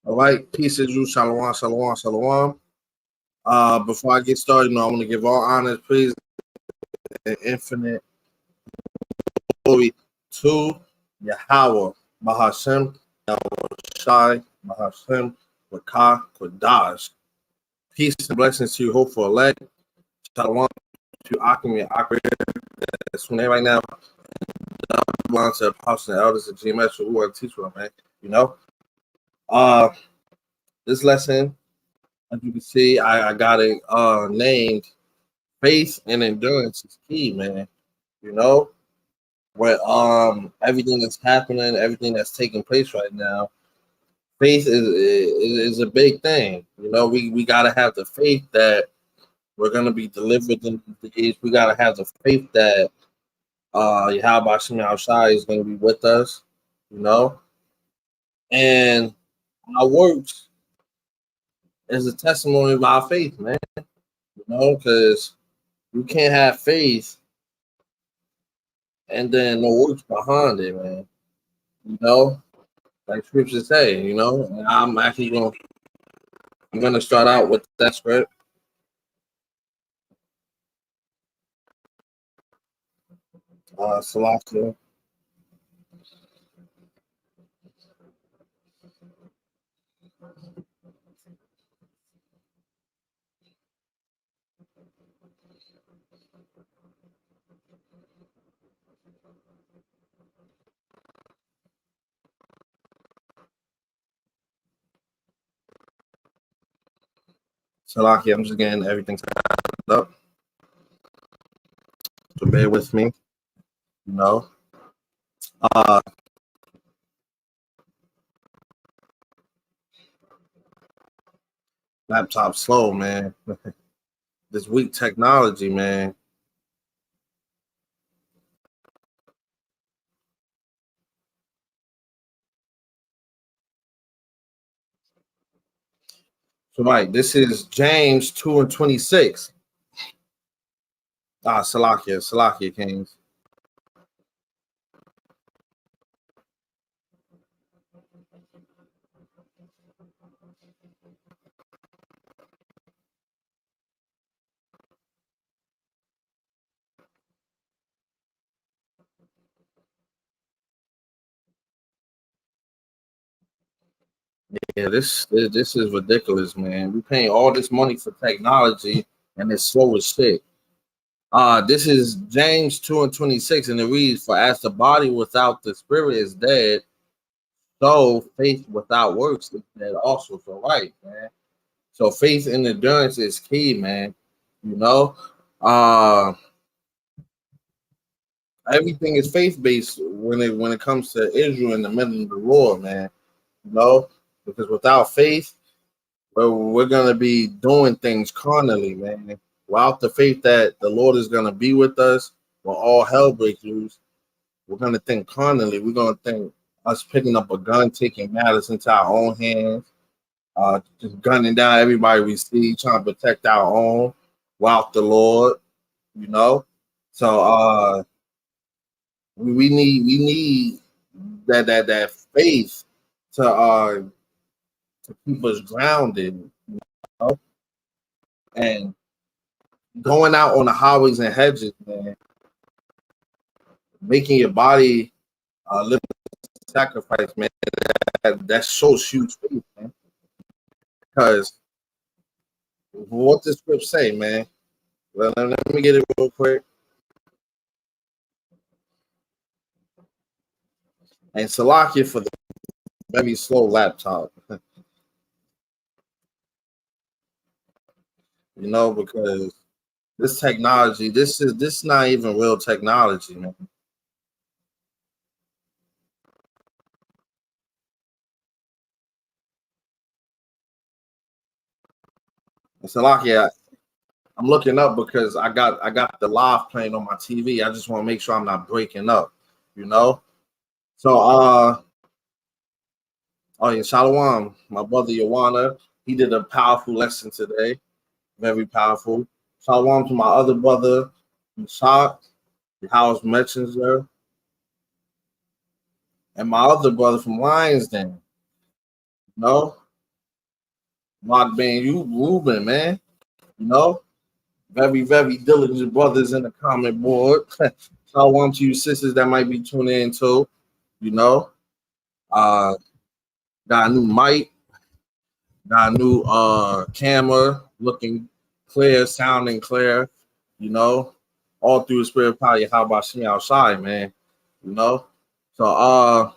All right, peace is you, shalom, shalom, shalom. Before I get started, I want to give all honor, praise, and infinite glory to Yahweh, Bahashem, Shai, Bahashem, Wakah, Kodash. Peace and blessings to you, hopeful elect. Shalom to Akim and Akir. That's when they right now. Belong to the apostles and elders of GMS who are teaching them, man. You know, uh, this lesson, as you can see, I got it named "Faith and Endurance is Key," man. You know, where everything that's happening, everything that's taking place right now, faith is a big thing. You know, we gotta have the faith that we're gonna be delivered in the days. We gotta have the faith that YAHAWASHI is gonna be with us. You know, and our works is a testimony of our faith, man. You know, because you can't have faith and then no works behind it, man. You know, like scriptures say, you know, and I'm gonna start out with that script. Salakia. Salakia, I'm just getting everything set up. So bear with me, you know. Uh Laptop slow, man. This weak technology, man. So right, this is James 2:26. Salakia Kings. Yeah, this is ridiculous, man. We paying all this money for technology and it's slow as shit. This is James 2:26, and it reads, "For as the body without the spirit is dead, so faith without works is dead also." So right, man. So faith and endurance is key, man. You know, uh, everything is faith based when it comes to Israel in the middle of the war, man. You know, because without faith, we're gonna be doing things carnally, man. Without the faith that the Lord is gonna be with us when all hell breaks loose, we're gonna think carnally. We're gonna think us picking up a gun, taking matters into our own hands, just gunning down everybody we see, trying to protect our own, without the Lord, you know. So we need that faith to keep us grounded, you know, and going out on the highways and hedges, man, making your body live sacrifice, man. That shows huge faith, man. Because what the script say, man. Well, let me get it real quick. And Salakia for the very slow laptop, you know, because this technology, this not even real technology, man. And Salakia, I'm looking up because I got the live playing on my TV. I just want to make sure I'm not breaking up, you know. So oh yeah, Shalom, my brother Yawana, he did a powerful lesson today, very powerful. Shalom to my other brother, Shaq, the house messenger, and my other brother from Lions Den. You know, Mark Band, you moving, man. You know, very, very diligent brothers in the comment board. Shalom to you sisters that might be tuning in too. You know, uh, got a new mic, got a new camera, looking clear, sounding clear. You know, all through the spirit of power. YAHAWASHI outside, man. You know, so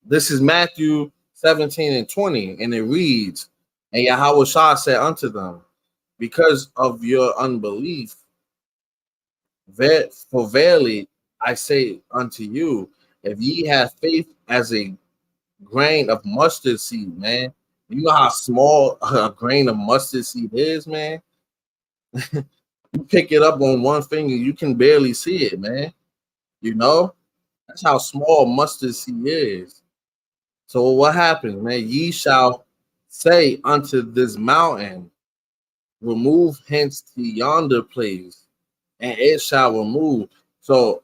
this is Matthew 17 and 20, and it reads, "And Yahawashi said unto them, because of your unbelief, for verily I say unto you, if ye have faith as a grain of mustard seed, man, you know how small a grain of mustard seed is, man. You pick it up on one finger, you can barely see it, man. You know, that's how small mustard seed is. So what happens, man? Ye shall say unto this mountain, remove hence to yonder place, and it shall remove." So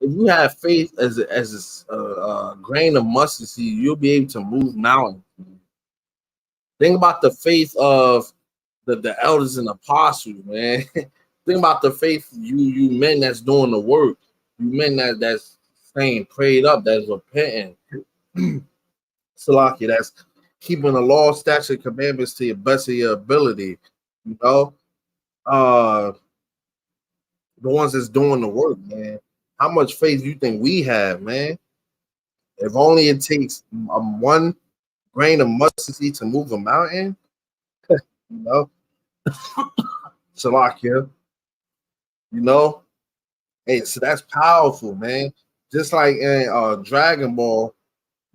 if you have faith as a grain of mustard seed, you'll be able to move mountains. Think about the faith of the elders and apostles, man. Think about the faith you men that's doing the work, you men that's staying prayed up, that's repenting. Salaki, that's keeping the law, statute, commandments to your best of your ability. You know, uh, the ones that's doing the work, man. How much faith you think we have, man? If only it takes one grain of mustard seed to move a mountain, you know, Salakia, you know. Hey, so that's powerful, man. Just like in Dragon Ball,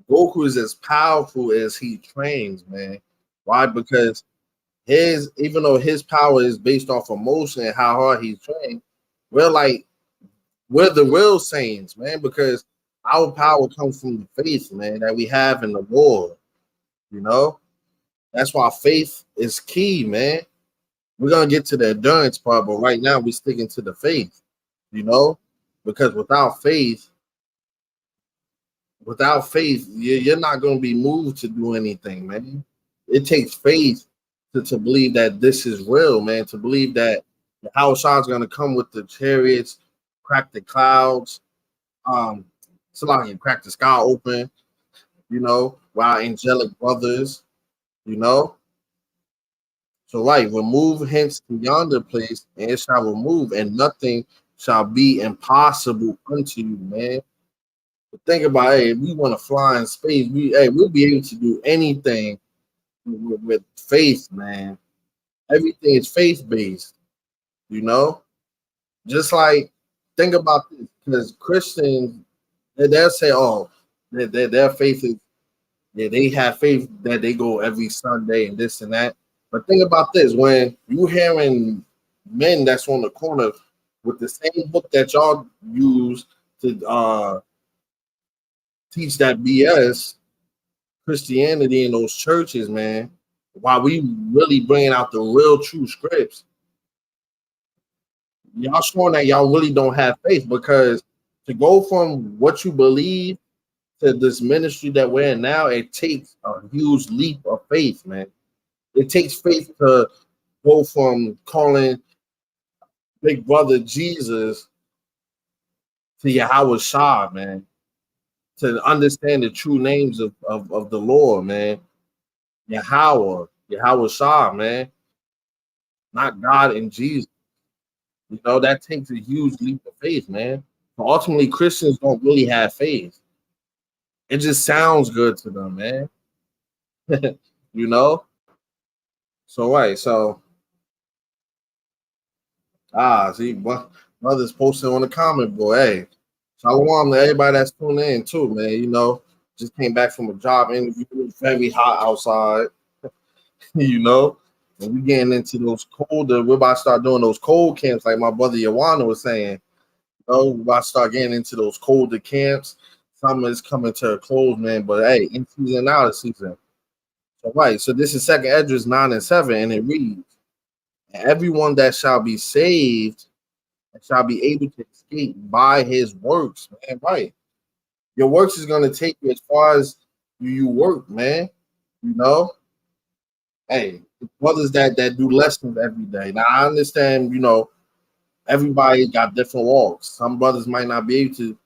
Goku is as powerful as he trains, man. Why? Because even though his power is based off emotion and how hard he's trained, we're the real saints, man, because our power comes from the faith, man, that we have in the Lord. You know, that's why faith is key, man. We're gonna get to the endurance part, but right now we're sticking to the faith, you know, because without faith, you're not gonna be moved to do anything, man. It takes faith to believe that this is real, man. To believe that the house is gonna come with the chariots, crack the clouds, so like you crack the sky open, you know, while angelic brothers, you know. So right, remove hence to yonder place, and it shall remove, and nothing shall be impossible unto you, man. But think about it, hey, if we want to fly in space, we'll be able to do anything with faith, man. Everything is faith based, you know. Just like think about this, because Christians they'll say, "Oh, their faith is." Yeah, they have faith that they go every Sunday and this and that. But think about this: when you hearing men that's on the corner with the same book that y'all use to teach that BS Christianity in those churches, man, while we really bringing out the real true scripts, y'all showing that y'all really don't have faith, because to go from what you believe to this ministry that we're in now, it takes a huge leap of faith, man. It takes faith to go from calling Big Brother Jesus to Yahweh Shah, man. To understand the true names of the Lord, man. Yahweh Shah, man. Not God and Jesus. You know, that takes a huge leap of faith, man. But ultimately, Christians don't really have faith. It just sounds good to them, man. You know? So, right. So, see, brothers posting on the comment board. Hey, shalom to everybody that's tuning in too, man. You know, just came back from a job interview. It's very hot outside, you know. And we getting into those colder. We're about to start doing those cold camps, like my brother Yawana was saying. know, we about to start getting into those colder camps. Summer is coming to a close, man. But hey, in season, out of season. So right. So this is Second Esdras 9 and 7, and it reads, "And everyone that shall be saved and shall be able to escape by his works." Man, right. Your works is gonna take you as far as you work, man. You know, hey, brothers that do lessons every day. Now I understand, everybody got different walks. Some brothers might not be able to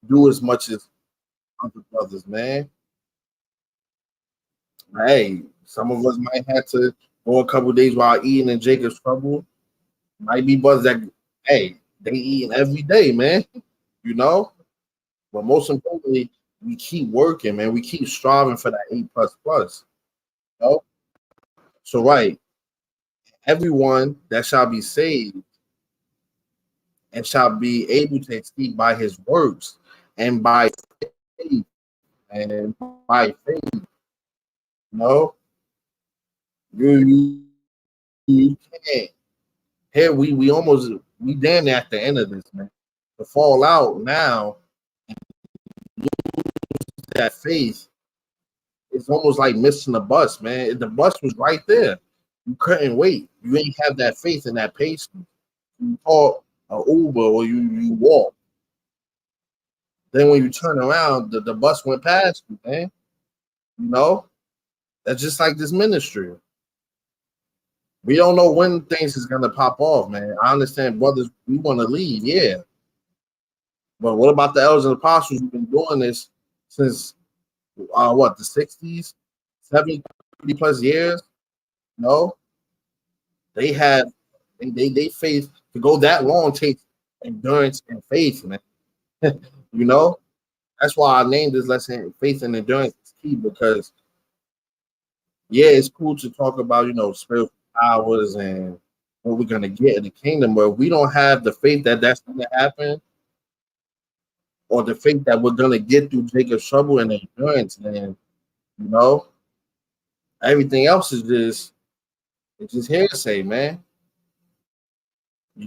do as much as other brothers, man. Hey, some of us might have to go a couple days while eating in Jacob's trouble. Might be brothers that, hey, they eating every day, man. You know, but most importantly, we keep working, man. We keep striving for that 8 plus. You know? So right, everyone that shall be saved and shall be able to escape by his works and by faith and by faith. No, you can't. Here we damn near at the end of this, man. To fall out now, that faith is almost like missing the bus, man. The bus was right there. You couldn't wait. You ain't have that faith and that patience. You call an Uber or you walk. Then when you turn around, the bus went past you, man. You know, that's just like this ministry. We don't know when things is gonna pop off, man. I understand, brothers. We want to leave, yeah. But what about the elders and apostles who've been doing this since what, the 60s, 70 plus years? No, they have they faith to go that long takes endurance and faith, man. You know, that's why I named this lesson "Faith and Endurance is Key," because yeah, it's cool to talk about spiritual powers and what we're gonna get in the kingdom, but if we don't have the faith that that's gonna happen, or the faith that we're gonna get through Jacob's trouble and endurance, then you know everything else is just hearsay, man.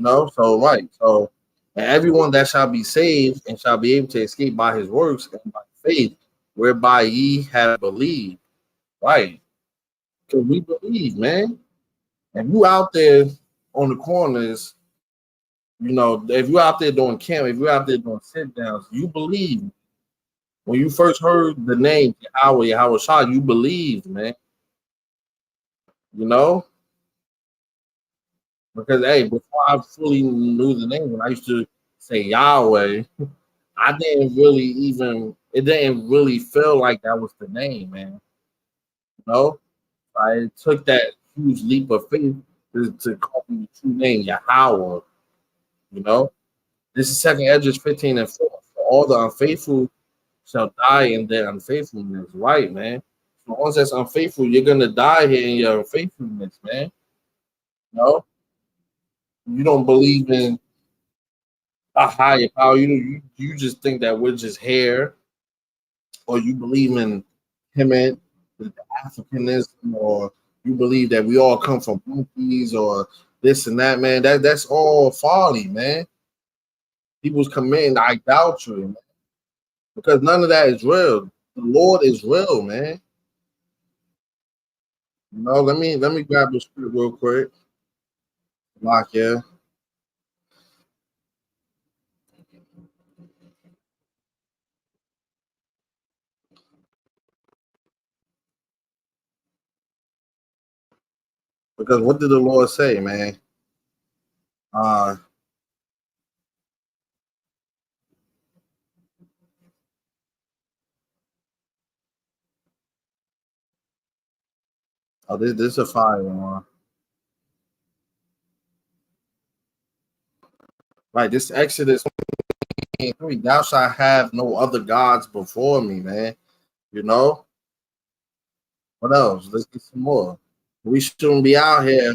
So right, so and everyone that shall be saved and shall be able to escape by his works and by faith, whereby ye have believed, right? Because we believe, man. If you out there on the corners, if you out there doing camp, if you out there doing sit downs, you believe. When you first heard the name YAHAWASHI, you believed, man. You know, because hey, before I fully knew the name, when I used to say Yahweh, I didn't really even. It didn't really feel like that was the name, man. You know, I took that huge leap of faith to call me the true name, Yahweh. You know, this is Second Esdras 15 and 4. For all the unfaithful shall die in their unfaithfulness. Right, man. So once that's unfaithful, you're gonna die here in your unfaithfulness, man. No, you don't believe in a higher power. You just think that we're just here, or you believe in him and the Africanism, or you believe that we all come from monkeys, or this and that, man. That's all folly, man. People's committing idolatry, man, because none of that is real. The Lord is real, man. Let me grab the script real quick. Lock, yeah. Because what did the Lord say, man? Uh this is a fire one. Right, this Exodus 3, thou shalt have no other gods before me, man. You know? What else? Let's get some more. We shouldn't be out here.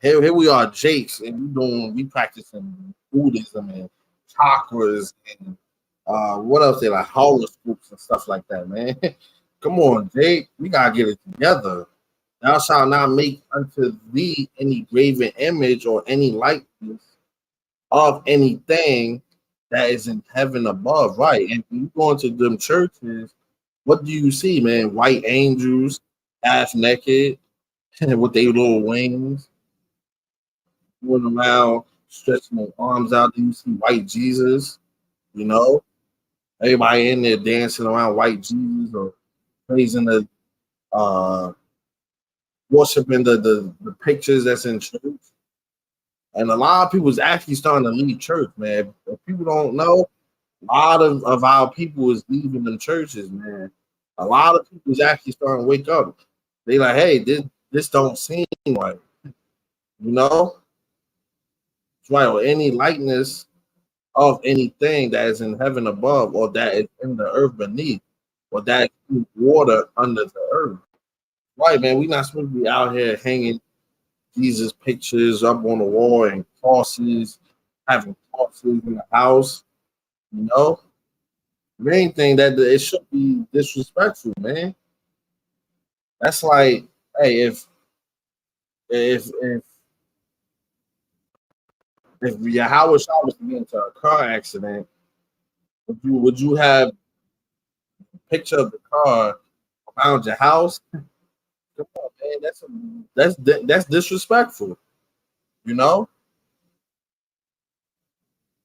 Here we are, Jakes, and we practicing Buddhism and chakras and what else they like horoscopes and stuff like that, man. Come on, Jake. We gotta get it together. Thou shalt not make unto thee any graven image or any likeness of anything that is in heaven above, right? And when you go into them churches, what do you see, man? White angels, half naked, with their little wings, going around, stretching their arms out. Do you see white Jesus? You know, everybody in there dancing around white Jesus or praising the, uh, worshiping the pictures that's in church. And a lot of people is actually starting to leave church, man. If people don't know, a lot of our people is leaving them churches, man. A lot of people is actually starting to wake up. They like, hey, this don't seem right, you know. It's right, or any likeness of anything that is in heaven above, or that is in the earth beneath, or that is in water under the earth. Right, man. We're not supposed to be out here hanging Jesus pictures up on the wall and crosses, having crosses in the house, you know. Main thing that it should be disrespectful, man. That's like, hey, if if if Yahawashi was to get into a car accident, would you have a picture of the car around your house? Come on, man. That's disrespectful, you know.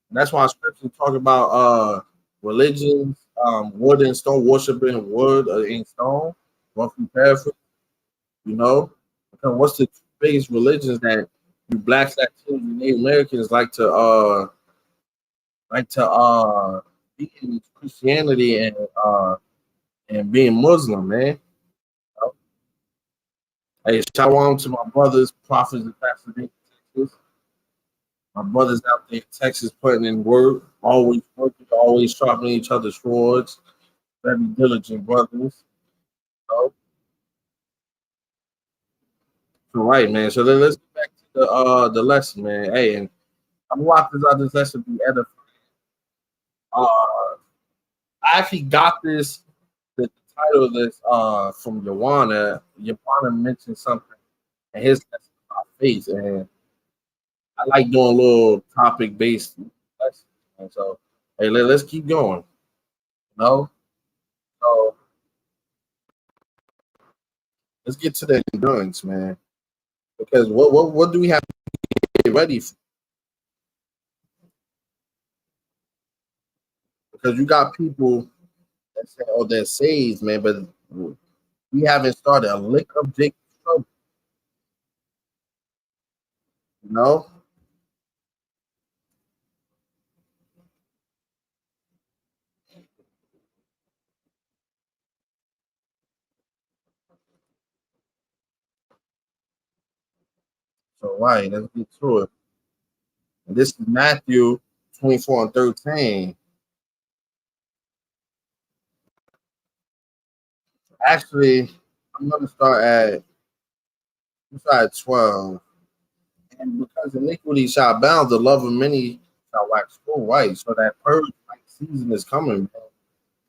And that's why scripture talk about religions, wood and stone, worshiping wood and stone, roughly paraphrase, you know. Because what's the biggest religions that you blacks, Latinos, and Native Americans like to be in Christianity and being Muslim, man. Hey, shalom to my brothers, prophets and pastors in Texas. My brothers out there in Texas putting in work, always working, always sharpening each other's swords. Very diligent brothers. You know? So right, man. So let's get back to the lesson, man. Hey, and I'm watching this lesson be edifying. I actually got the title of this from Yawana. Yawana mentioned something in his lesson about faith, and I like doing little topic based lessons. And so, hey, let's keep going. You know, so let's get to the endurance, man. Because what do we have to get ready for? Because you got people that say, "Oh, they're saved, man," but we haven't started a lick of Jacob's trouble. You know, so right, let's get to it. And this is Matthew 24:13. Actually, I'm gonna start at 12. And because iniquity shall abound, the love of many shall wax full, right? So that purge like season is coming, man.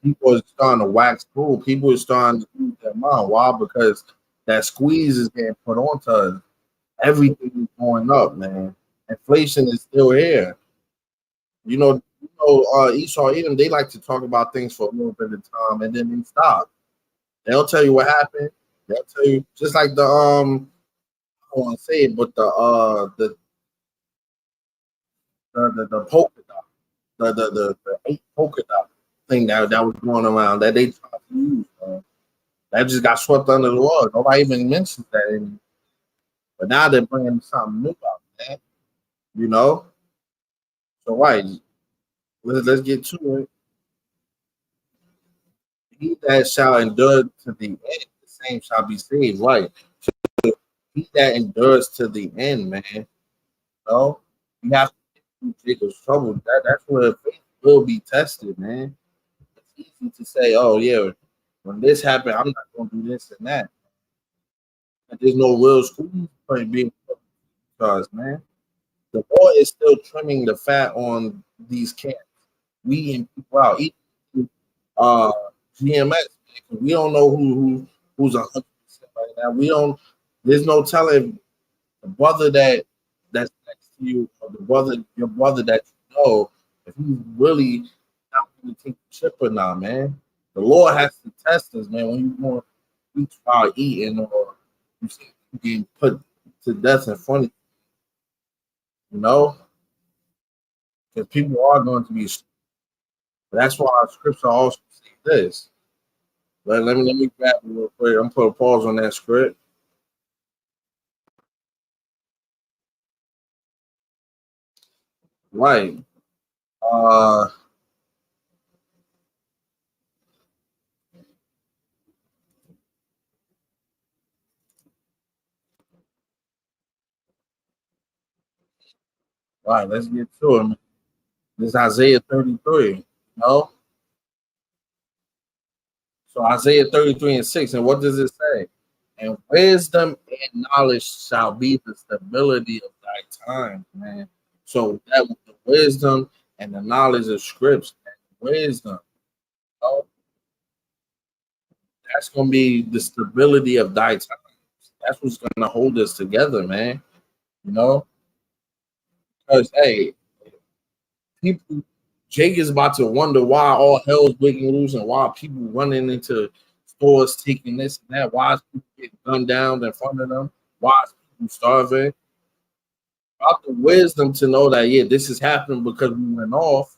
People are starting to wax full. People are starting to lose their mind. Why? Because that squeeze is getting put onto us. Everything is going up, man. Inflation is still here. Esau Edom, they like to talk about things for a little bit of time and then they stop. They'll tell you what happened. They'll tell you just like I don't want to say it, but the polka dot, the eight polka dot thing that was going around that they tried to use. That just got swept under the rug. Nobody even mentions that anymore. But now they're bringing something new out, man. You know. So right, let's get to it. He that shall endure to the end, the same shall be saved. Right. So he that endures to the end, man. You know, you have to get through Jacob's trouble. That's where faith will be tested, man. It's easy to say, oh yeah, when this happened, I'm not gonna do this and that. But there's no real squeeze point being put because, man, the boy is still trimming the fat on these camps. Weeding people out. Even GMS, because we don't know who's 100% right now. We don't. There's no telling the brother that's next to you, or the brother, your brother that you know, if he's really not going to take the chip or not, man. The Lord has to test us, man. When you want to eat while eating, or you see people getting put to death in front of you, you know, because people are going to be. That's why our scripture also say this. Let me grab it real quick. I'm put a pause on that script. Right. Uh right, let's get to it. This is Isaiah 33. No? So Isaiah 33 and 6. And what does it say? And wisdom and knowledge shall be the stability of thy time, man. So that with the wisdom and the knowledge of scripts, and wisdom, you know, that's gonna be the stability of thy time. That's what's gonna hold us together, man. You know, because hey, people, Jake is about to wonder why all hell's breaking loose and why people running into stores taking this and that. Why is people getting gunned down in front of them? Why is people starving? About the wisdom to know that yeah, this is happening because we went off.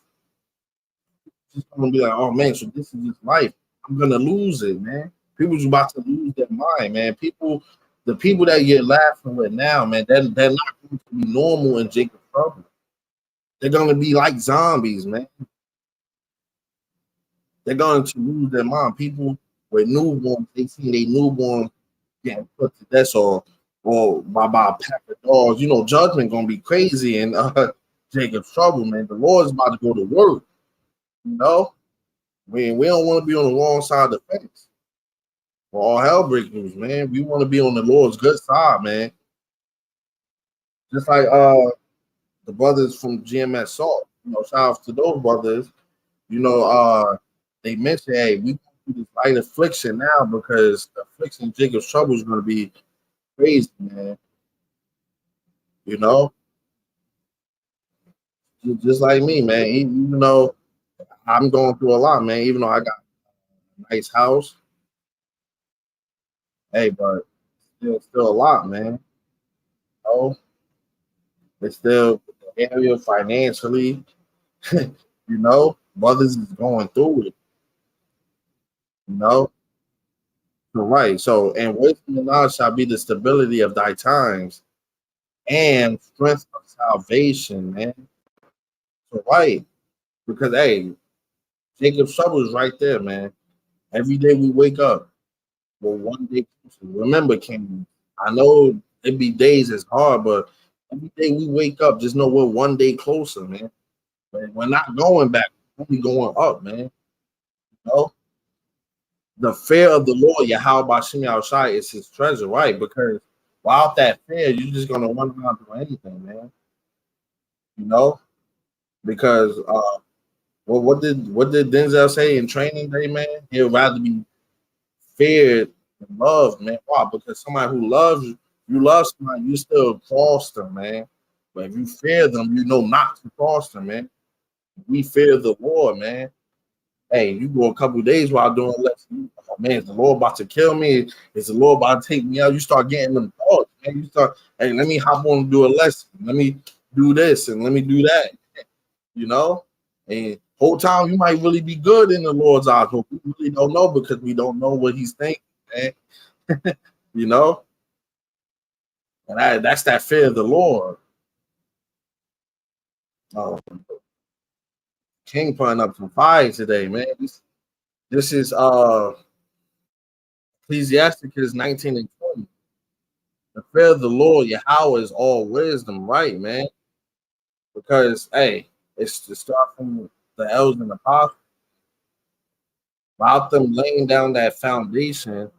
Just gonna be like, oh man, so this is just life. I'm gonna lose it, man. People's about to lose their mind, man. People, the people that you're laughing with now, man, they're not going to be normal in Jacob's trouble. They're gonna be like zombies, man. They're going to lose their mind. People with newborns, they see their newborn getting put to death or by a pack of dogs. You know, judgment gonna be crazy and Jacob's trouble, man. The Lord's about to go to work. You know, we don't want to be on the wrong side of the fence. For all hell breaks loose, man. We want to be on the Lord's good side, man. Just like the brothers from GMS Salt. You know, shout out to those brothers. You know, they mentioned, hey, we go through this light affliction now because the affliction Jacob's trouble is going to be crazy, man. You know, just like me, man. Even though I'm going through a lot, man. Even though I got a nice house, hey, but still a lot, man. You know, it's still the area financially. You know, brothers is going through it. You know, so right. So, and wisdom and knowledge shall be the stability of thy times and strength of salvation, man. So right, because hey, Jacob's trouble is right there, man. Every day we wake up, well, one day closer. Remember, King, I know it be days it's hard, but every day we wake up, just know we're one day closer, man. But we're not going back, we're only going up, man. You know? The fear of the Lord, YAHAWASHI is his treasure, right? Because without that fear, you're just gonna run around doing anything, man. You know? Because what did Denzel say in Training Day, man? He'd rather be feared and loved, man. Why? Because somebody who loves you, you love somebody, you still cross them, man. But if you fear them, you know not to cross them, man. We fear the Lord, man. Hey, you go a couple of days while doing lessons. Oh, man, is the Lord about to kill me? Is the Lord about to take me out? You start getting them thoughts, man. You start, hey, let me hop on and do a lesson. Let me do this and let me do that. You know? And whole time you might really be good in the Lord's eyes, but we really don't know because we don't know what he's thinking, man. You know? And that's that fear of the Lord. Oh, King putting up some fire today, man. This is Ecclesiasticus 19 and 20. The fear of the Lord, Yahweh, is all wisdom, right, man? Because hey, it's to start from the elders and the apostles. Without them laying down that foundation,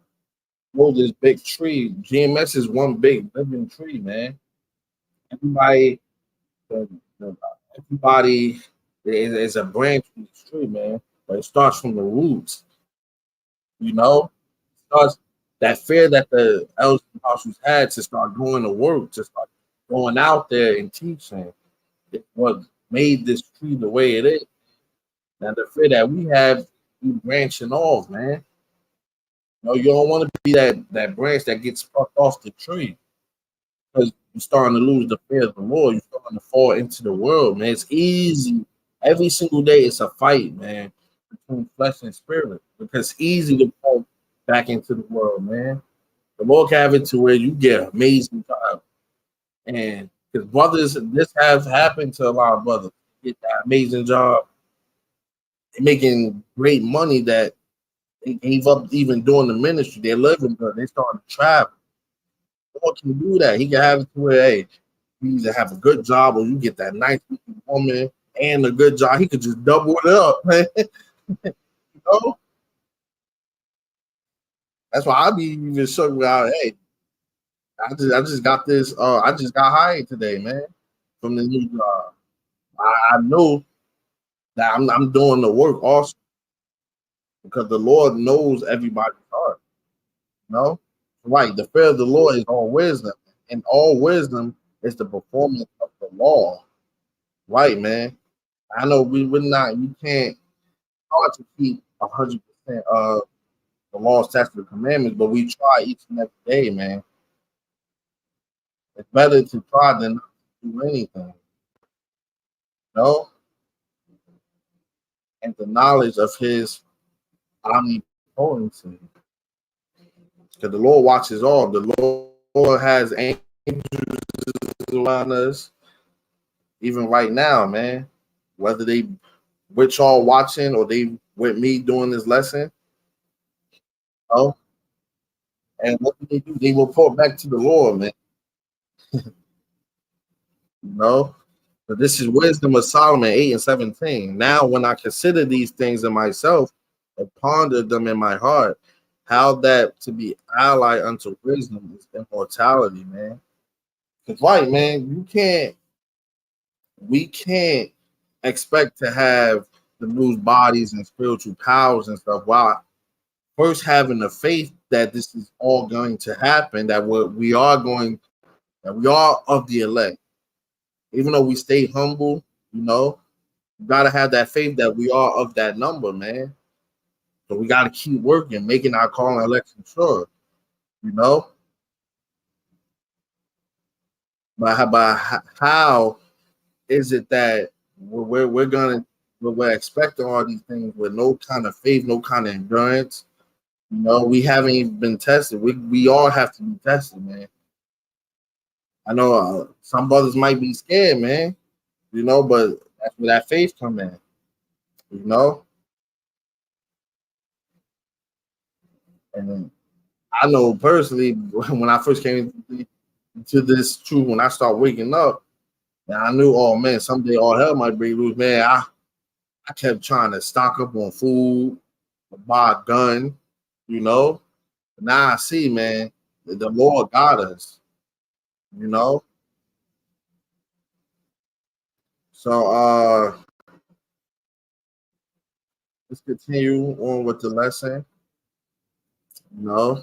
this big tree. GMS is one big living tree, man. Everybody, the, the, everybody is a branch from the tree, man. But it starts from the roots, you know. It starts that fear that the elders and apostles had to start going to work, to start going out there and teaching what made this tree the way it is. Now the fear that we have, we branching off, man. You don't want to be that branch that gets plucked off the tree because you're starting to lose the fear of the Lord. You're starting to fall into the world, man. It's easy. Every single day, it's a fight, man, between flesh and spirit because it's easy to fall back into the world, man. The Lord can have it to where you get an amazing job, and because brothers, this have happened to a lot of brothers. Get that amazing job, making great money that they gave up even doing the ministry. They're living good. They started to travel. Lord can do that. He can have it to where, hey, you either have a good job or you get that nice woman and a good job. He could just double it up, man. you know? That's why I be even shocked about, hey, I just got this. I just got hired today, man, from the new job. I know that I'm doing the work also because the Lord knows everybody's heart. You know, right? The fear of the Lord is all wisdom, and all wisdom is the performance of the law. Right, man. I know we can't hard to keep 100% of the law, statutes, and commandments, but we try each and every day, man. It's better to try than not to do anything. You know? And the knowledge of his omnipotency. Because the Lord watches all. The Lord has angels around us, even right now, man. Whether they with y'all watching or they with me doing this lesson, you know? And what do? They report back to the Lord, man. You know? But this is wisdom of Solomon 8 and 17. Now, when I consider these things in myself and ponder them in my heart, how that to be allied unto wisdom is immortality, man. Because, right, man, we can't expect to have the new bodies and spiritual powers and stuff while first having the faith that this is all going to happen, that we are of the elect. Even though we stay humble, you know, you gotta have that faith that we are of that number, man. So we gotta keep working, making our call and election sure, you know. But how is it that we're expecting all these things with no kind of faith, no kind of endurance? You know, we haven't even been tested. We all have to be tested, man. I know some brothers might be scared, man. You know, but that's where that faith come in. You know, and I know personally when I first came into this truth, when I start waking up, and I knew, oh man, someday all hell might break loose. Man, I kept trying to stock up on food, buy a gun, you know. Now I see, man, the Lord got us, you know. So let's continue on with the lesson, you know.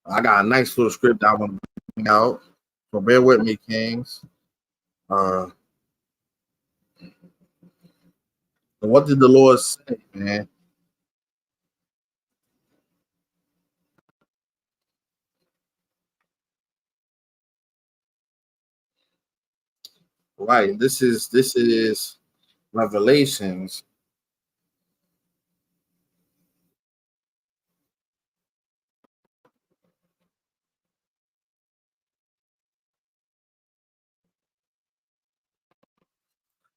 I got a nice little script I want to bring out. So bear with me, Kings. Uh, what did the Lord say, man? Right. This is Revelations.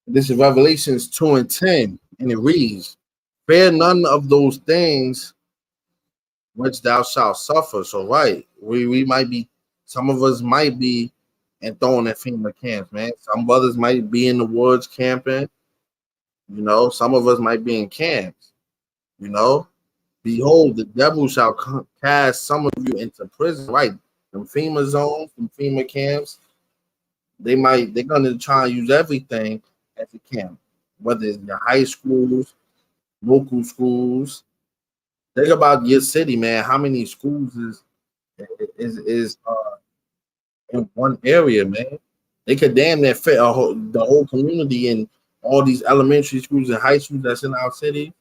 This is Revelations 2 and 10, and it reads, "Fear none of those things which thou shalt suffer." So, right, we might be, some of us might be and throwing at FEMA camps, man. Some others might be in the woods camping. You know, some of us might be in camps. You know, behold, the devil shall cast some of you into prison. Right, them FEMA zones, them FEMA camps. They're gonna try and use everything as a camp, whether it's your high schools, local schools, Think about your city, man. How many schools is in one area, man? They could damn near fit the whole community in all these elementary schools and high schools that's in our city.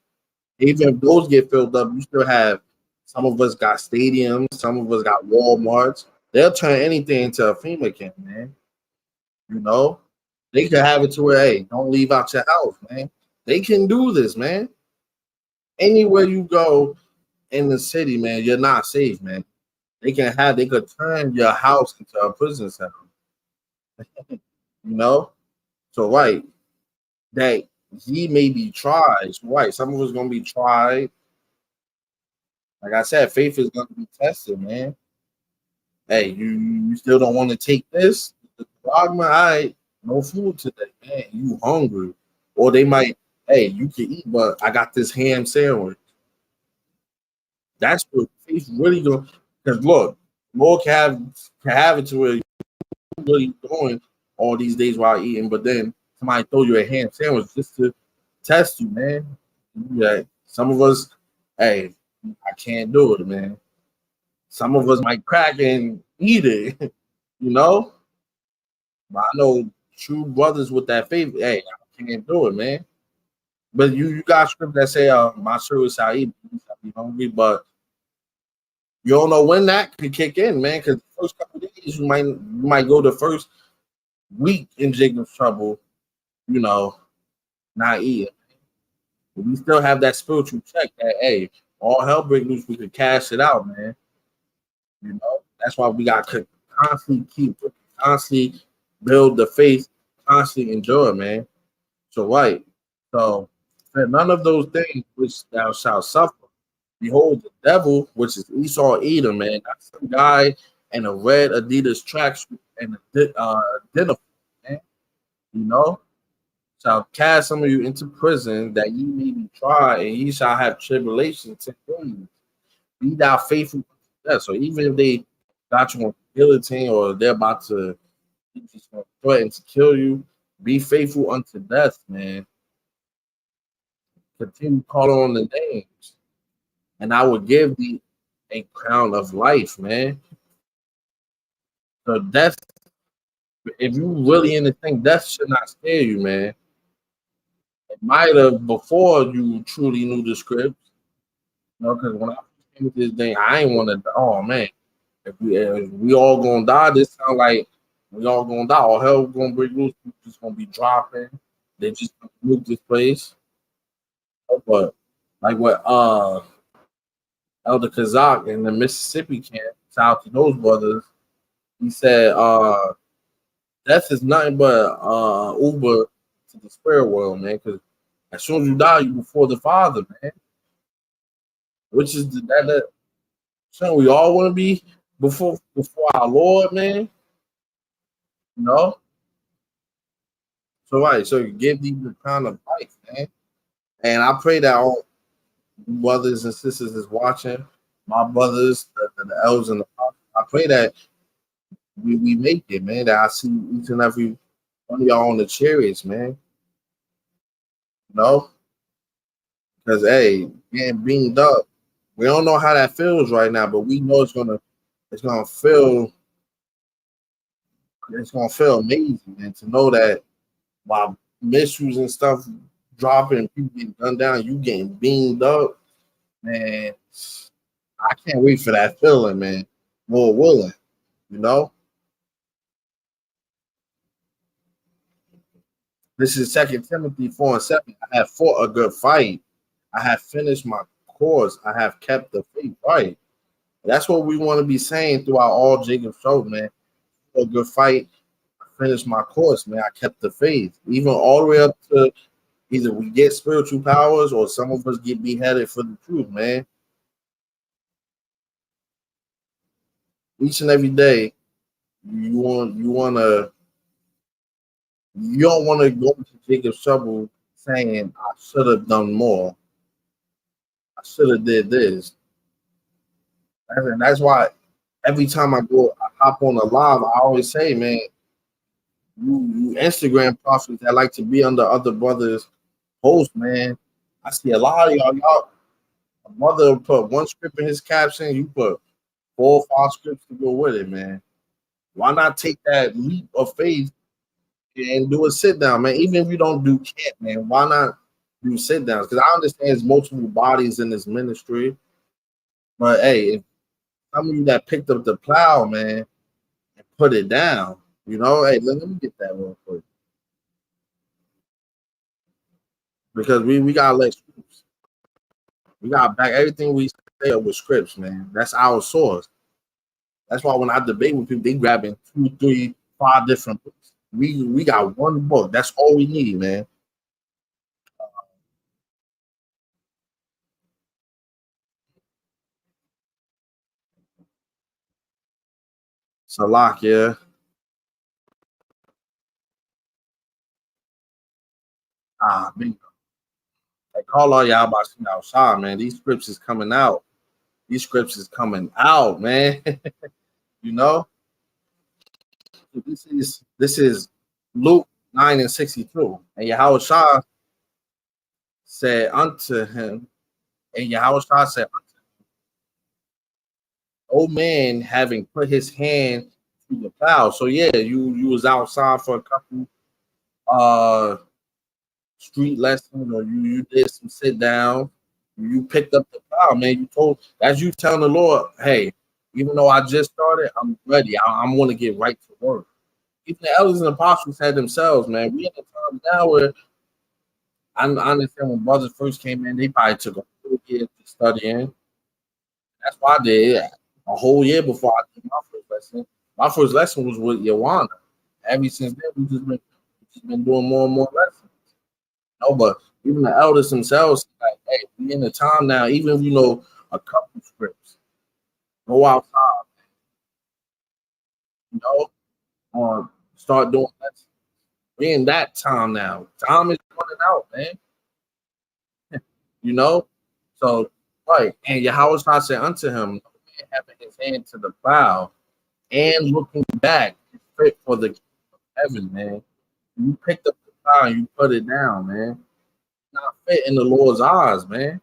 Even if those get filled up, you still have some of us got stadiums, some of us got Walmarts. They'll turn anything into a FEMA camp, man. You know, they could have it to where, hey, don't leave out your house, man. They can do this, man. Anywhere you go in the city, man, you're not safe, man. They could turn your house into a prison center, you know? So right, that he may be tried. So, right, some of us gonna be tried. Like I said, faith is gonna be tested, man. Hey, you still don't want to take this? Dogma, all right, no food today, man. You hungry. Or they might, hey, you can eat, but I got this ham sandwich. That's what faith really going. Because look, Lord can have it to where you really doing all these days while eating, but then somebody throw you a ham sandwich just to test you, man. Yeah, some of us, hey, I can't do it, man. Some of us might crack and eat it, you know. But I know true brothers with that faith. Hey, I can't do it, man. But you got script that say, "My service I eat, I be hungry," but you don't know when that could kick in, man. Because the first couple of days, you might go the first week in Jacob's trouble, you know, not eating. But we still have that spiritual check that, hey, all hell break loose, we could cash it out, man. You know, that's why we got to constantly build the faith, constantly endure, man. So, right. So, for none of those things which thou shalt suffer. Behold, the devil, which is Esau Edom, man. That's some guy in a red Adidas tracksuit and a dinner, man. You know, shall cast some of you into prison that ye may be tried, and ye shall have tribulation 10 days. Be thou faithful to death. So even if they got you on guillotine or they're about to just threaten to kill you, be faithful unto death, man. Continue calling on the names, and I will give thee a crown of life, man. So that's if you really in the thing, death should not scare you, man. It might have before you truly knew the script, you know, because when I came with this thing, I ain't want to. Oh man, if we all gonna die, this sound like we all gonna die. All hell gonna break loose. People just gonna be dropping. They just gonna move this place. But like what Elder Kazak in the Mississippi camp, shout out to those brothers. He said, death is nothing but Uber to the spirit world, man. Because as soon as you die, you before the Father, man. Which is that so we all want to be before our Lord, man. You know. So right, so you give these the kind of life, man. And I pray that all brothers and sisters is watching, my brothers, the elders and the fathers. I pray that we make it, man. That I see each and every one of y'all on the chariots, man. You know, because hey, getting beamed up, we don't know how that feels right now, but we know it's gonna feel amazing, and to know that while missiles and stuff dropping, people getting gunned down, you getting beamed up, man. I can't wait for that feeling, man. More willing, you know. This is 2 Timothy 4:7. I have fought a good fight. I have finished my course. I have kept the faith. Right. That's what we want to be saying throughout all Jacob's show, man. A good fight. I finished my course, man. I kept the faith. Even all the way up to either we get spiritual powers or some of us get beheaded for the truth, man. Each and every day, you don't want to go into Jacob's trouble saying I should have done more. I should have did this. And that's why every time I hop on a live, I always say, man, you Instagram prophets that like to be under other brothers' posts, man. I see a lot of y'all A mother put one script in his caption, you put 4 or 5 scripts to go with it, man. Why not take that leap of faith and do a sit down, man? Even if you don't do camp, man, why not do sit downs? Because I understand there's multiple bodies in this ministry, but hey, if some of you that picked up the plow, man, and put it down, hey, let me get that real quick because we gotta let scripts. We gotta back everything we say up with scripts, man. That's our source. That's why when I debate with people, they grabbing 2, 3, 5 different books. We got one book. That's all we need, man. Salakia. Man. They call all y'all about outside, man. These scripts is coming out. These scripts is coming out, man. you know, this is Luke 9:62, and Yahawashi said unto him, and Yahawashi said, "O man, having put his hand to the plow." So yeah, you was outside for a couple street lessons, or you did some sit down. You picked up the plow, man. You told as you telling the Lord, hey, even though I just started, I'm ready. I'm going to get right to work. Even the elders and apostles said themselves, man. We in a time now where I understand when brothers first came in, they probably took a whole year to study in. That's why I did a whole year before I did my first lesson. My first lesson was with Yawana. Ever since then, we just been doing more and more lessons. No, but even the elders themselves, like, hey, we in the time now. Even if you know a couple scripts, go outside, or start doing lessons. We in that time now. Time is running out, man. You know, so right. And Yahweh said unto him, "No man having his hand to the plow and looking back is fit for the kingdom of heaven, man. You picked up the plow and you put it down, man. Not fit in the Lord's eyes, man.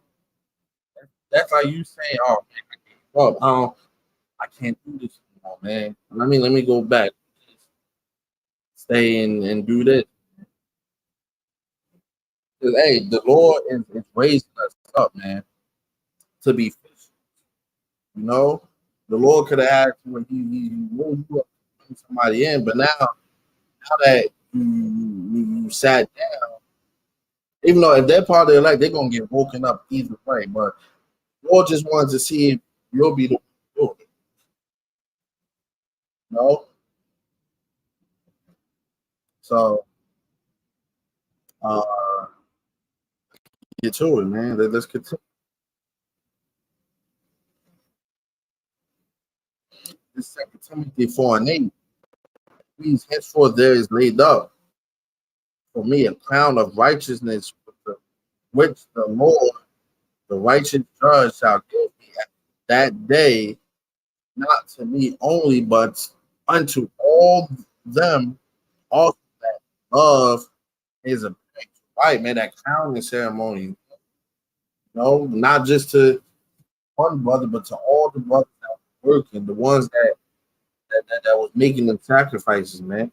That's like you saying, "Oh man, I can't up. I can't do this anymore, man. Let me go back, stay and do this." Because hey, the Lord is raising us up, man, to be fishers. The Lord could have had you when he moved you up to bring somebody in, but now that you sat down, even though if they're part of their life, they're gonna get woken up either way. But Lord just wanted to see if you'll be the one to do it. You know? So get to it, man. Let's continue. This 2 Timothy 4:8. Please henceforth there is laid up for me a crown of righteousness, which the Lord, the righteous judge, shall give me at that day, not to me only, but unto all them also that love his appearance. Right, man, that crowning ceremony, not just to one brother, but to all the brothers that were working, the ones that was making them sacrifices, man.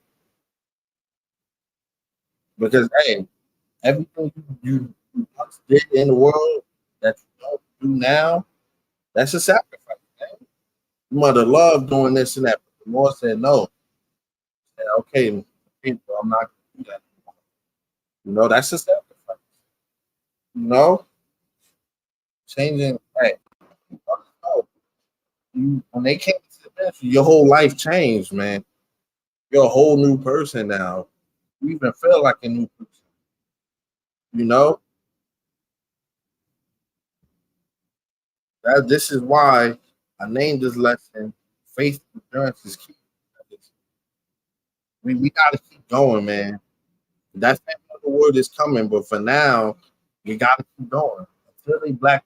Because hey, everything you once did in the world that you don't do now, that's a sacrifice, man. You might have loved doing this and that, but the Lord said no. Said, okay, people, I'm not gonna do that anymore. That's a sacrifice. Changing, hey, when they came to the ministry, your whole life changed, man. You're a whole new person now. You even feel like a new person. You know that this is why I named this lesson "Faith Endurance is Key." We got to keep going, man. That's the word is coming, but for now, you got to keep going until they black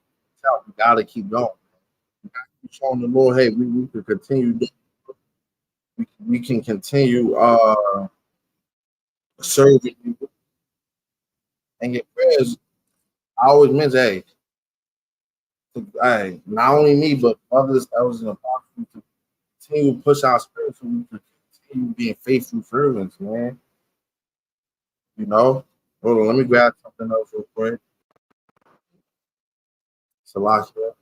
out. You got to keep going. You got to keep showing the Lord, hey, we can continue. We can continue serving you and your prayers. I always mention, hey, Hey, not only me, but others that was in the box to continue to push our spirit so we can continue being faithful servants, man. You know? Hold on, let me grab something else real quick. Salakia.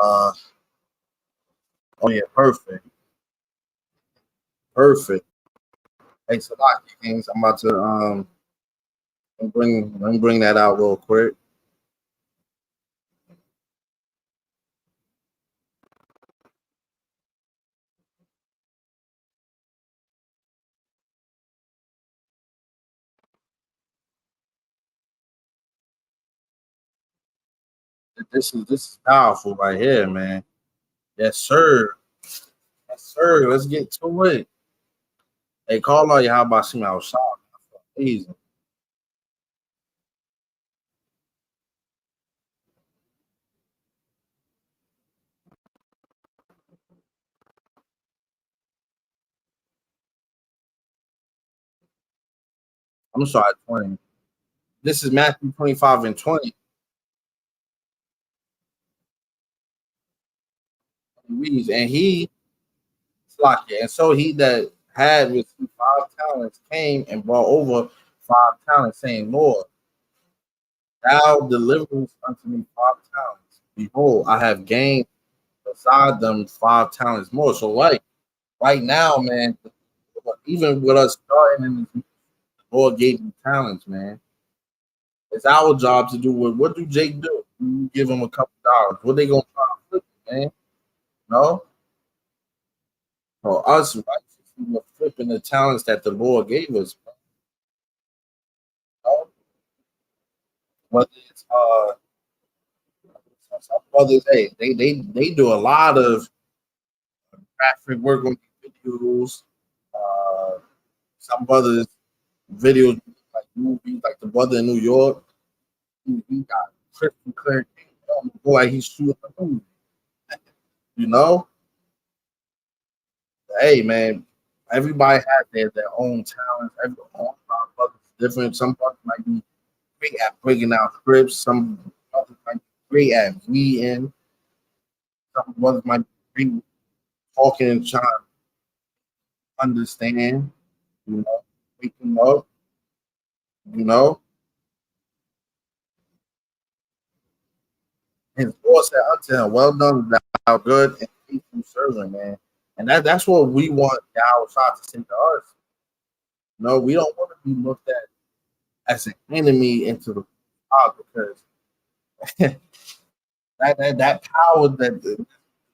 Uh, oh yeah, perfect. Perfect. Hey, Salakia Kings, I'm about to let me bring that out real quick. This is powerful right here, man. Yes, sir. Yes, sir. Let's get to it. Hey, call all YAHAWASHI outside. Easy. I'm sorry, 20. This is Matthew 25 and 20. Reads, and he, Slakia, and so he that had received 5 talents came and brought over 5 talents, saying, Lord, thou deliverest unto me 5 talents. Behold, I have gained beside them 5 talents more. So, right now, man, even with us starting in this, the Lord gave me talents, man. It's our job to do what do Jake do? You give him a couple dollars. What they gonna try to flip it, man? No? For us, right? We're flipping the talents that the Lord gave us. You know? Whether it's some brothers, hey, they do a lot of graphic work on videos. Uh, some brothers videos like movies, like the brother in New York. He got crystal clear. Boy, he's shooting a movie. You know, hey man, everybody has their own talents. Every all brothers different. Some brothers might be great at breaking out scripts. Some brothers might be great at reading. Some brothers might be great talking and trying to understand. You know, wake them up. You know, his Lord said unto him, "Well done, thou good and faithful servant, man." And that's what we want Yahweh to say to us. No, we don't want to be looked at as an enemy into the God because that power that the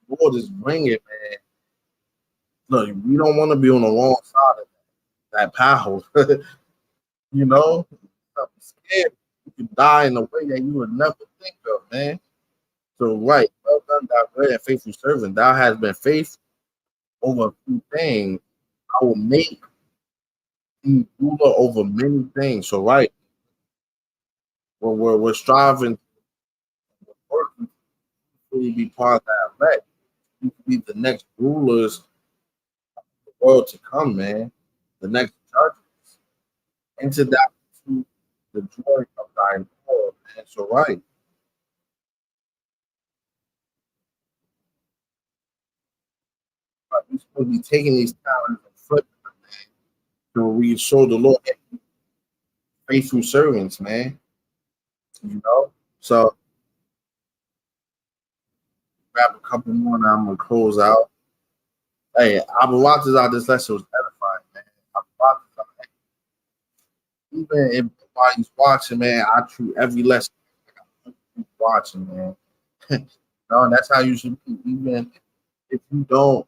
Lord is bringing, man. Look, we don't want to be on the wrong side of that power. You know, I'm scared you can die in a way that you would never think of, man. So, right, well done, thou great and faithful servant. Thou hast been faithful over a few things. I will make thee ruler over many things. So, right, we're striving, we're working to be part of that elect. You can be the next rulers of the world to come, man. The next judges. Into that to the joy of thy Lord, man. So, right, we're supposed to be taking these talents and flipping them, man. So we show the Lord faithful servants, man. You know? So grab a couple more and I'm gonna close out. Hey, Abu Waters this lesson was edifying, man. Abu Waters, even if nobody's watching, man, I treat every lesson like I'm watching, man. No, and that's how you should be. Even if you don't,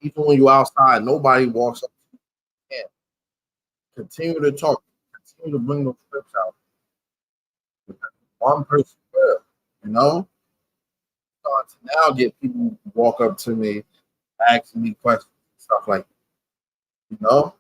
even when you're outside, nobody walks up to you. Continue to talk, continue to bring those scripts out. One person will, you know? Start to now get people walk up to me, asking me questions, stuff like that, you know?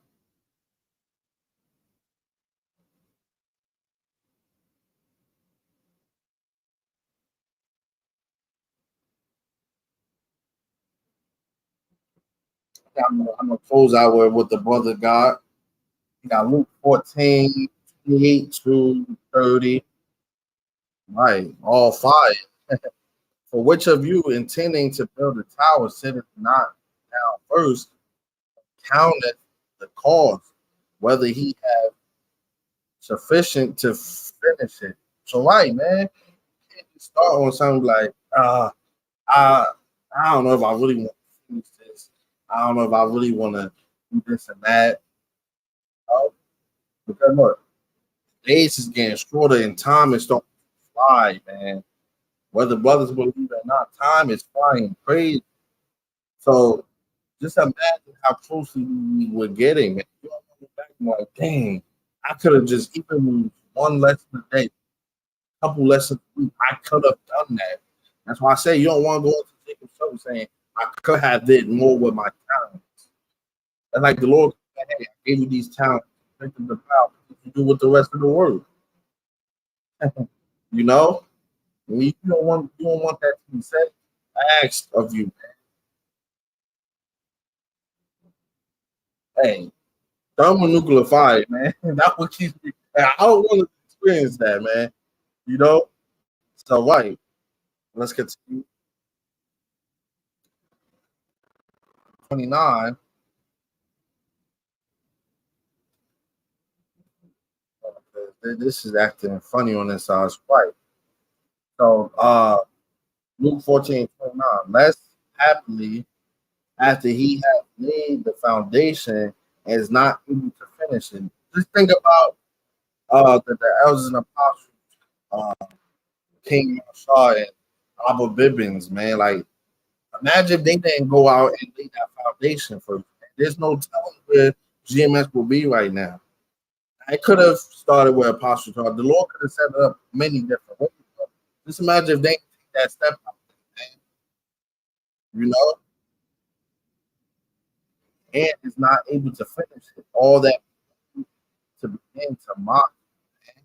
I'm gonna close out with what the brother got. You got Luke 14, 28 to 30. Right, all five. For which of you intending to build a tower sitteth not down first, counteth the cost, whether he have sufficient to finish it. So right, man, you can't just start on something like, I I don't know if I really want to finish this. I don't know if I really want to do this and that. Oh, because look, days is getting shorter and time is starting to fly, man. Whether brothers believe it or not, time is flying crazy. So just imagine how closely we were getting, man. You know, looking back and like, dang, I could have just even moved one lesson a day, a couple lessons a week. I could have done that. That's why I say you don't want to go into Jacob's trouble saying I could have did more with my talents. And like the Lord said, hey, I gave you these talents, think of the power you do with the rest of the world. You know? You don't want that to be said. I asked of you, hey, thermonuclear fire, man. That what keeps me. I don't want to experience that, man. You know. So right, let's continue. 29. This is acting funny on this side. Right. So Luke 14:29. Less happily after he had laid the foundation and is not able to finish it. Just think about the elders and apostles, uh, King Shaw and Abba Bibbins, man. Like, imagine if they didn't go out and lay that foundation first. There's no telling where GMS will be right now. I could have started where Apostle taught. The Lord could have set it up many different ways. Just imagine if they didn't take that step out, man, you know, and is not able to finish it. All that to begin to mock. Man.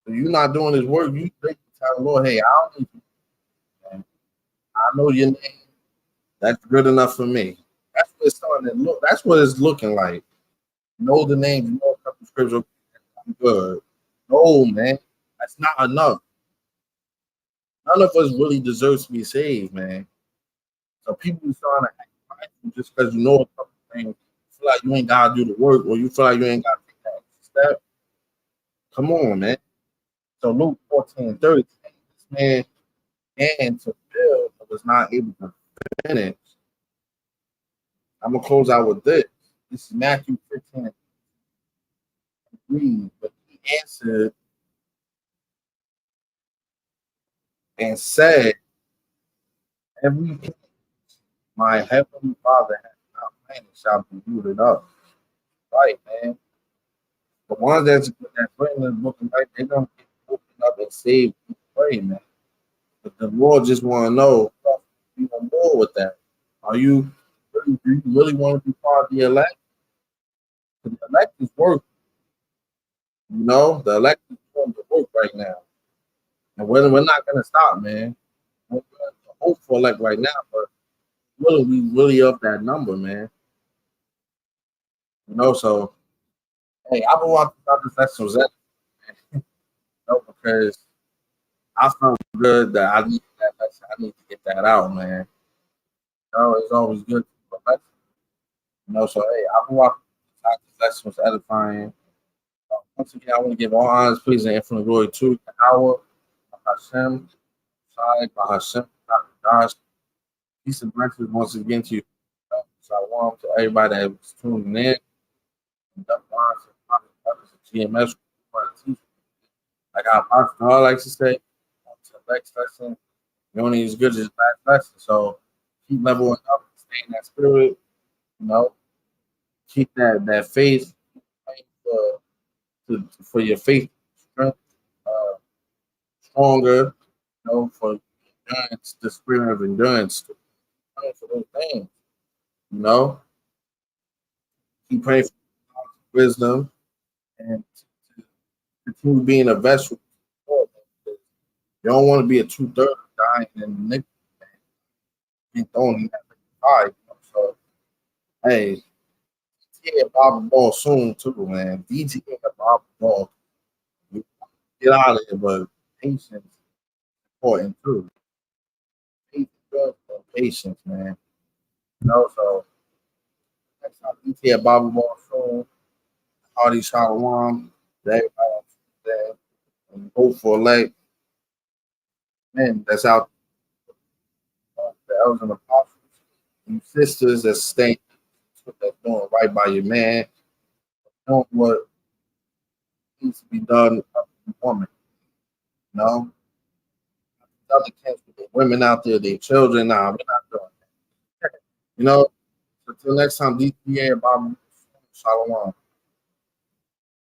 So you're not doing this work. You tell the Lord, hey, I don't need you, man. I know your name. That's good enough for me. That's what it's starting to look. That's what it's looking like. Know the name, you know a couple scriptures. I'm good. No, man, that's not enough. None of us really deserves to be saved, man. So people are starting to act prideful just because you know a couple things, feel like you ain't gotta do the work, or you feel like you ain't gotta take that step. Come on, man. So Luke 14:30, this man and to build but was not able to finish. I'm gonna close out with this. This is Matthew 15:3. But he answered and said, every my heavenly Father has not planted shall be rooted up. Right, man. The ones that's written in the book of life, they don't get opened up and saved. Pray, man. But the Lord just want to know, you want more with that. Are you really, do you really want to be part of the elect? The elect is work, you know. The elect is doing the work right now, and we're not gonna stop, man. We're gonna hope for elect right now, but really, we really up that number, man. You know, so hey, I've been watching about this lesson, you know, because I felt good that I need that lesson. I need to get that out, man. You know, it's always good to reflect. You know, so hey, I've been watching this lesson was edifying. Once again, I want to give all honors, praise, and infinite glory to Yahweh, Hashem, Shai, Hashem, Gosh. Peace and blessings once again to you. So I want to everybody that was tuning in. GMS, like our Apostle likes to say, on to the next lesson, you're only as good as the last lesson. So keep leveling up, stay in that spirit, you know, keep that faith for your faith strength stronger, you know, for endurance, the spirit of endurance, for those things, you know. Keep praying for wisdom and to continue being a vessel. You don't want to be a 2/3 dying in the nick. He throwing that high. So hey, DTA Bobby Ball soon too, man. DTA Bobby Ball. You get out of here, but patience is important too. Patience, man. You know, so next time DTA Bobby Ball soon, Hardy Shalom, everybody there, and hope for like men that's out the elders and apostles, and sisters that's staying, that's doing right by your man, doing what needs to be done with the woman. You know, other camps with the women out there, their children. Nah, we're not doing that. You know, until next time, DPA about Shalom.